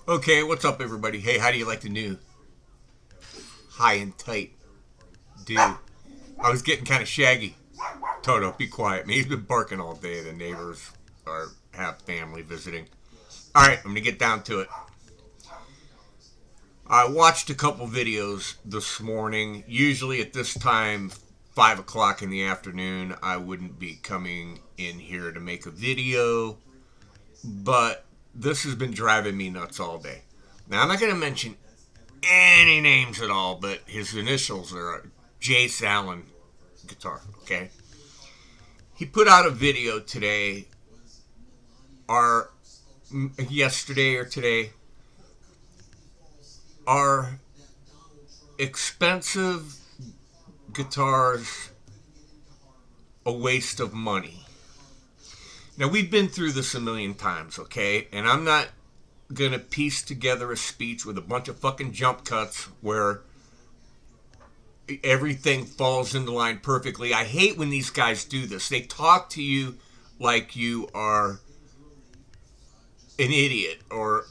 Okay, what's up, everybody? Hey, how do you like the new high and tight dude? I was getting kind of shaggy. Toto, be quiet. Man, he's been barking all day. The neighbors are have family visiting. All right, I'm gonna get down to it. I watched a couple videos this morning. Usually at this time, 5 o'clock in the afternoon, I wouldn't be coming in here to make a video, but this has been driving me nuts all day. Now, I'm not gonna mention any names at all, but his initials are Jace Allen guitar. Okay, he put out a video today, or yesterday or today. Are expensive guitars a waste of money? Now we've been through this a million times, okay, and I'm not gonna piece together a speech with a bunch of fucking jump cuts where everything falls into line perfectly. I hate when these guys do this. They talk to you like you are an idiot or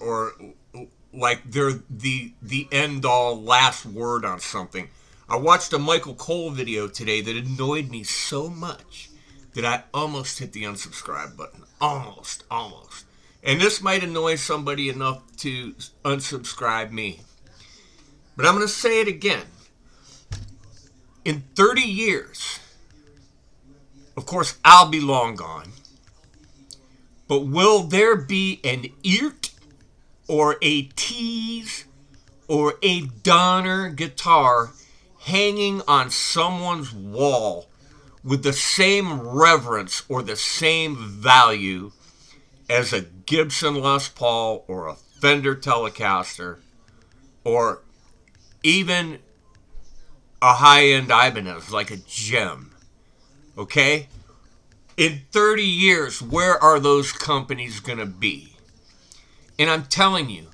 like they're the end all last word on something. I watched a Michael Cole video today that annoyed me so much that I almost hit the unsubscribe button. Almost. And this might annoy somebody enough to unsubscribe me. But I'm going to say it again. In 30 years, of course, I'll be long gone. But will there be an Eert or a Tease or a Donner guitar hanging on someone's wall with the same reverence or the same value as a Gibson Les Paul or a Fender Telecaster or even a high-end Ibanez like a Gem? Okay? In 30 years, where are those companies going to be? And I'm telling you,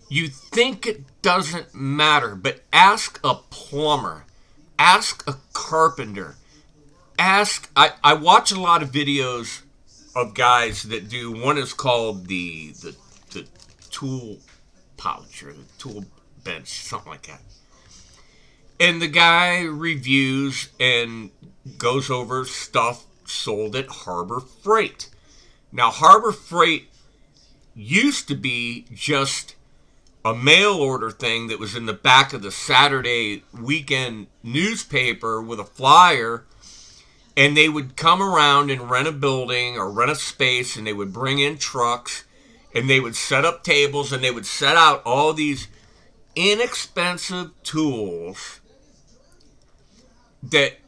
you think it doesn't matter, but ask a plumber, ask a carpenter, I watch a lot of videos of guys that do. One is called the tool pouch or the tool bench, something like that. And the guy reviews and goes over stuff sold at Harbor Freight. Now, Harbor Freight used to be just a mail order thing that was in the back of the Saturday weekend newspaper with a flyer, and they would come around and rent a building or rent a space, and they would bring in trucks, and they would set up tables, and they would set out all these inexpensive tools that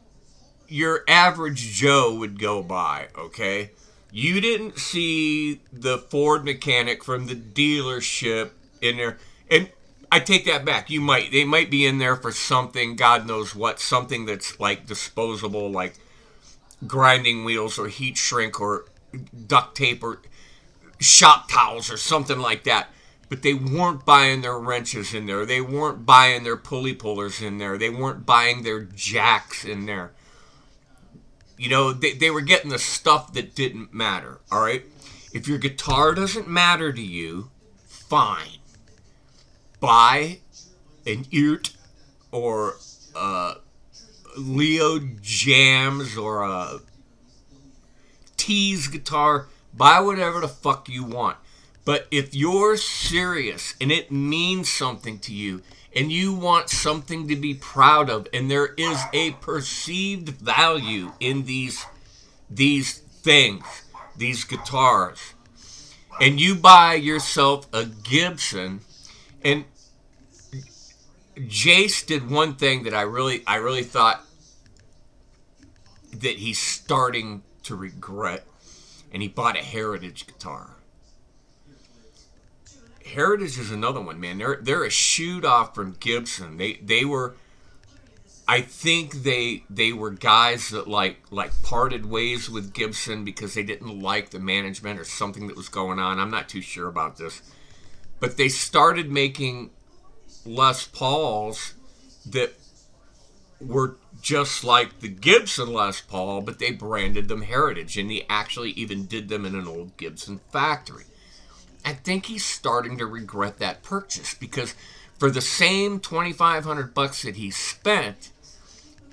your average Joe would go by, okay? You didn't see the Ford mechanic from the dealership in there. And I take that back. They might be in there for something, God knows what, something that's like disposable, like grinding wheels or heat shrink or duct tape or shop towels or something like that. But they weren't buying their wrenches in there. They weren't buying their pulley pullers in there. They weren't buying their jacks in there. You know, they were getting the stuff that didn't matter, all right? If your guitar doesn't matter to you, fine. Buy an Eert or a Leo Jams or a Tease guitar. Buy whatever the fuck you want. But if you're serious and it means something to you and you want something to be proud of and there is a perceived value in these things, these guitars, and you buy yourself a Gibson, and Jace did one thing that I really thought that he's starting to regret, and he bought a Heritage guitar. Heritage is another one, man. They're a shoot off from Gibson. They were, I think they were guys that like parted ways with Gibson because they didn't like the management or something that was going on. I'm not too sure about this, but they started making Les Pauls that were just like the Gibson Les Paul, but they branded them Heritage, and they actually even did them in an old Gibson factory. I think he's starting to regret that purchase, because for the same $2,500 that he spent,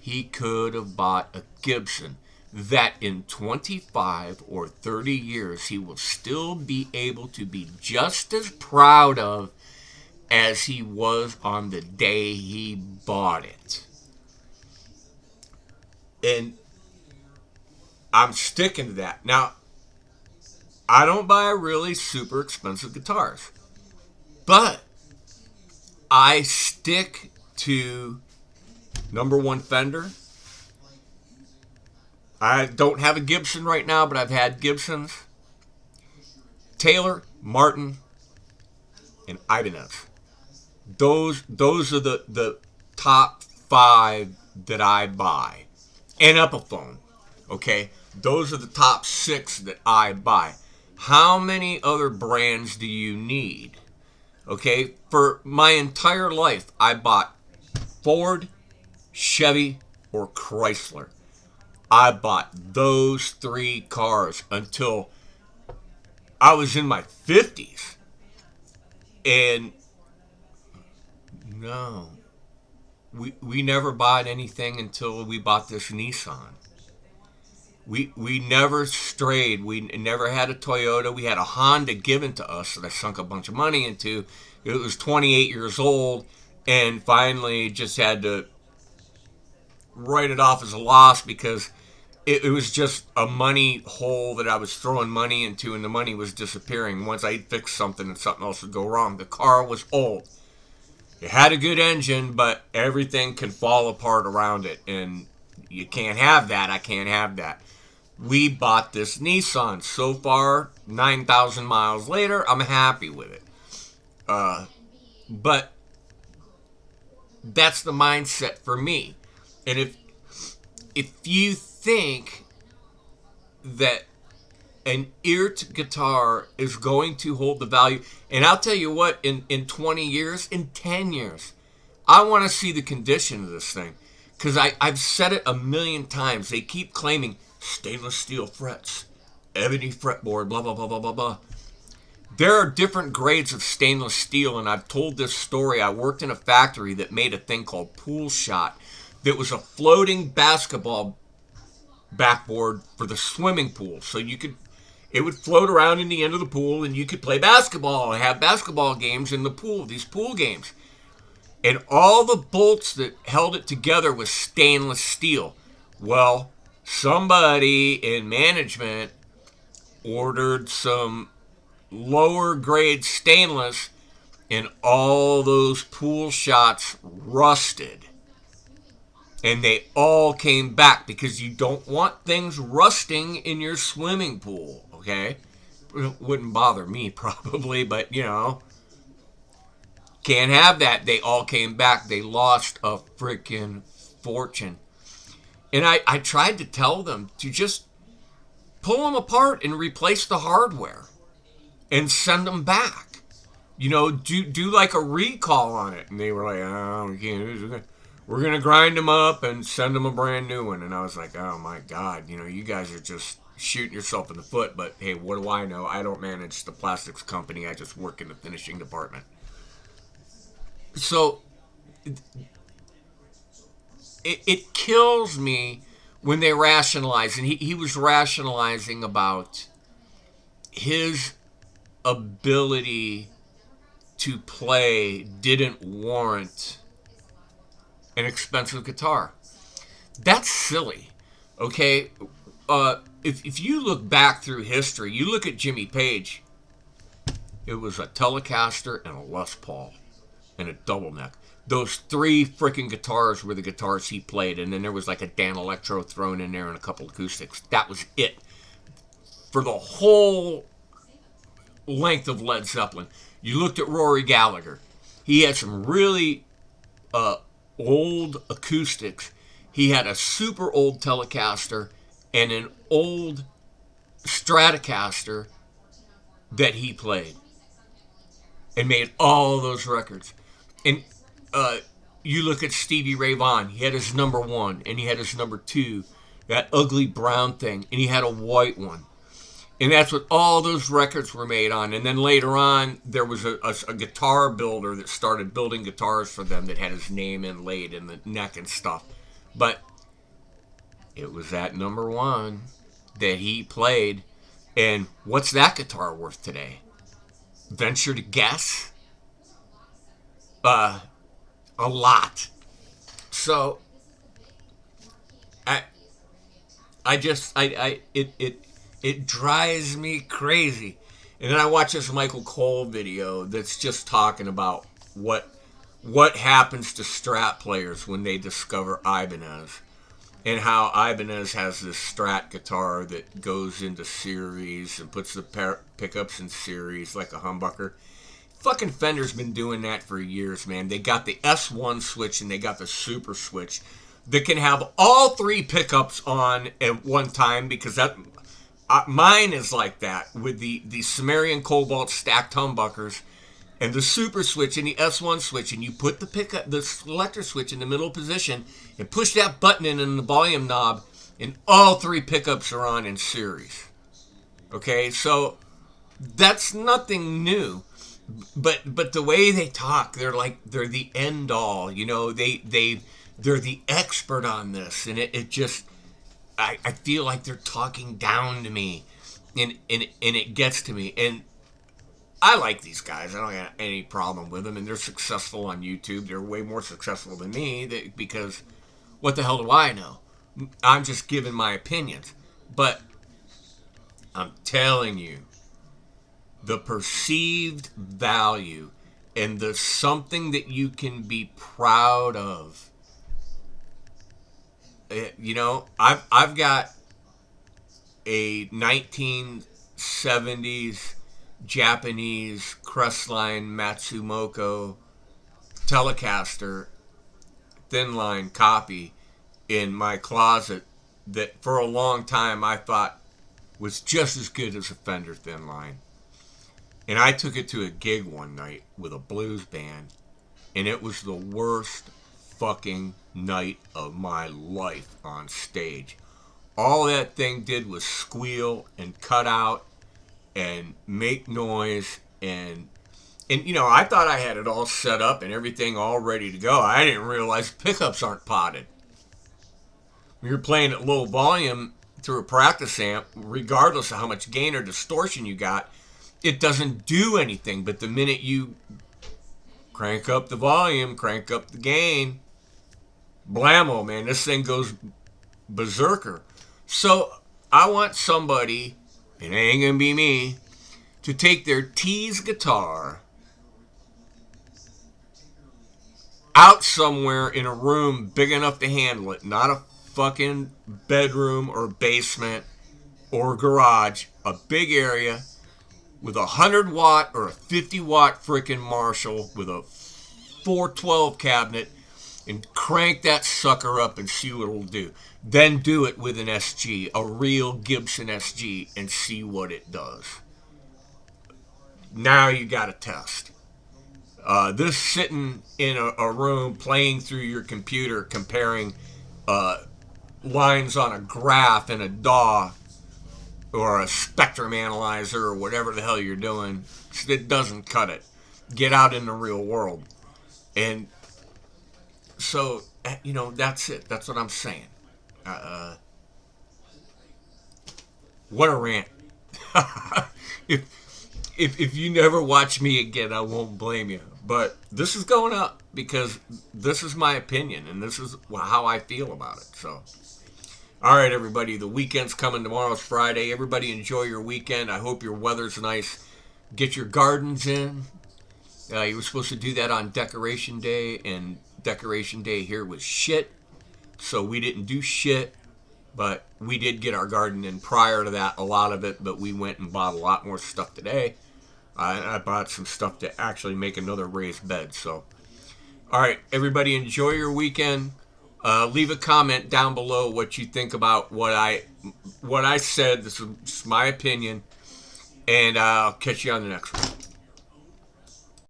he could have bought a Gibson that in 25 or 30 years he will still be able to be just as proud of as he was on the day he bought it. And I'm sticking to that. Now, I don't buy really super expensive guitars, but I stick to number one Fender. I don't have a Gibson right now, but I've had Gibsons. Taylor, Martin, and Ibanez. Those are the top 5 that I buy. And Epiphone. Okay? Those are the top 6 that I buy. How many other brands do you need? Okay? For my entire life, I bought Ford, Chevy, or Chrysler. I bought those 3 cars until I was in my 50s. And no, we never bought anything until we bought this Nissan. We never strayed. We never had a Toyota. We had a Honda given to us that I sunk a bunch of money into. It was 28 years old, and finally just had to write it off as a loss, because it was just a money hole that I was throwing money into, and the money was disappearing. Once I fixed something and something else would go wrong. The car was old. It had a good engine, but everything can fall apart around it, and you can't have that. I can't have that. We bought this Nissan. So far, 9,000 miles later, I'm happy with it. But that's the mindset for me. And if you think that an Eert guitar is going to hold the value, and I'll tell you what, in 20 years, in 10 years, I want to see the condition of this thing. Because I've said it a million times. They keep claiming stainless steel frets, ebony fretboard, blah, blah, blah, blah, blah, blah. There are different grades of stainless steel, and I've told this story. I worked in a factory that made a thing called Pool Shot, that was a floating basketball backboard for the swimming pool. So it would float around in the end of the pool, and you could play basketball and have basketball games in the pool, these pool games. And all the bolts that held it together was stainless steel. Well, somebody in management ordered some lower grade stainless, and all those Pool Shots rusted. And they all came back, because you don't want things rusting in your swimming pool, okay? It wouldn't bother me probably, but can't have that. They all came back. They lost a freaking fortune. And I tried to tell them to just pull them apart and replace the hardware and send them back. Do like a recall on it. And they were like, oh, we can't do this. We're going to grind them up and send them a brand new one. And I was like, oh my God, you guys are just shooting yourself in the foot. But hey, what do I know? I don't manage the plastics company. I just work in the finishing department. So it kills me when they rationalize. And he was rationalizing about his ability to play didn't warrant an expensive guitar. That's silly, okay? If you look back through history, you look at Jimmy Page, it was a Telecaster and a Les Paul and a double neck. Those 3 freaking guitars were the guitars he played, and then there was like a Dan Electro thrown in there and a couple acoustics. That was it. For the whole length of Led Zeppelin. You looked at Rory Gallagher. He had some really old acoustics. He had a super old Telecaster and an old Stratocaster that he played and made all those records. And you look at Stevie Ray Vaughan. He had his number 1 and he had his number 2, that ugly brown thing, and he had a white one. And that's what all those records were made on. And then later on, there was a guitar builder that started building guitars for them that had his name inlaid in the neck and stuff. But it was that number one that he played. And what's that guitar worth today? Venture to guess? A lot. So, it drives me crazy. And then I watch this Michael Cole video that's just talking about what happens to Strat players when they discover Ibanez, and how Ibanez has this Strat guitar that goes into series and puts the pickups in series like a humbucker. Fucking Fender's been doing that for years, man. They got the S1 switch and they got the Super switch that can have all three pickups on at one time, because mine is like that with the Sumerian Cobalt stacked humbuckers and the Super switch and the S1 switch, and you put the selector switch in the middle position and push that button in the volume knob, and all three pickups are on in series. Okay, so that's nothing new. But the way they talk, they're the end all. You know, they're the expert on this, and it just, I feel like they're talking down to me, and it gets to me. And I like these guys. I don't have any problem with them, and they're successful on YouTube. They're way more successful than me, because what the hell do I know? I'm just giving my opinions. But I'm telling you, the perceived value and the something that you can be proud of. You know, I've got a 1970s Japanese Crestline Matsumoto Telecaster thin line copy in my closet that for a long time I thought was just as good as a Fender thin line. And I took it to a gig one night with a blues band, and it was the worst fucking night of my life on stage. All that thing did was squeal and cut out and make noise, and you know, I thought I had it all set up and everything all ready to go. I didn't realize pickups aren't potted. When you're playing at low volume through a practice amp, regardless of how much gain or distortion you got, it doesn't do anything. But the minute you crank up the volume, crank up the gain, blammo, man, this thing goes berserker. So I want somebody, and it ain't gonna be me, to take their Tees guitar out somewhere in a room big enough to handle it, not a fucking bedroom or basement or garage, a big area with a 100 watt or a 50 watt freaking Marshall with a 412 cabinet, and crank that sucker up and see what it'll do. Then do it with an SG, a real Gibson SG, and see what it does. Now you got to test. This sitting in a room playing through your computer, comparing lines on a graph in a DAW or a spectrum analyzer or whatever the hell you're doing, it doesn't cut it. Get out in the real world. And so, you know, that's it. That's what I'm saying. What a rant. If you never watch me again, I won't blame you. But this is going up because this is my opinion, and this is how I feel about it. So, all right, everybody, the weekend's coming. Tomorrow's Friday. Everybody enjoy your weekend. I hope your weather's nice. Get your gardens in. You were supposed to do that on Decoration Day, and Decoration Day here was shit. So we didn't do shit. But we did get our garden in prior to that, a lot of it. But we went and bought a lot more stuff today. I bought some stuff to actually make another raised bed. So, all right, everybody, enjoy your weekend. Leave a comment down below what you think about what I said. This is my opinion, and I'll catch you on the next one.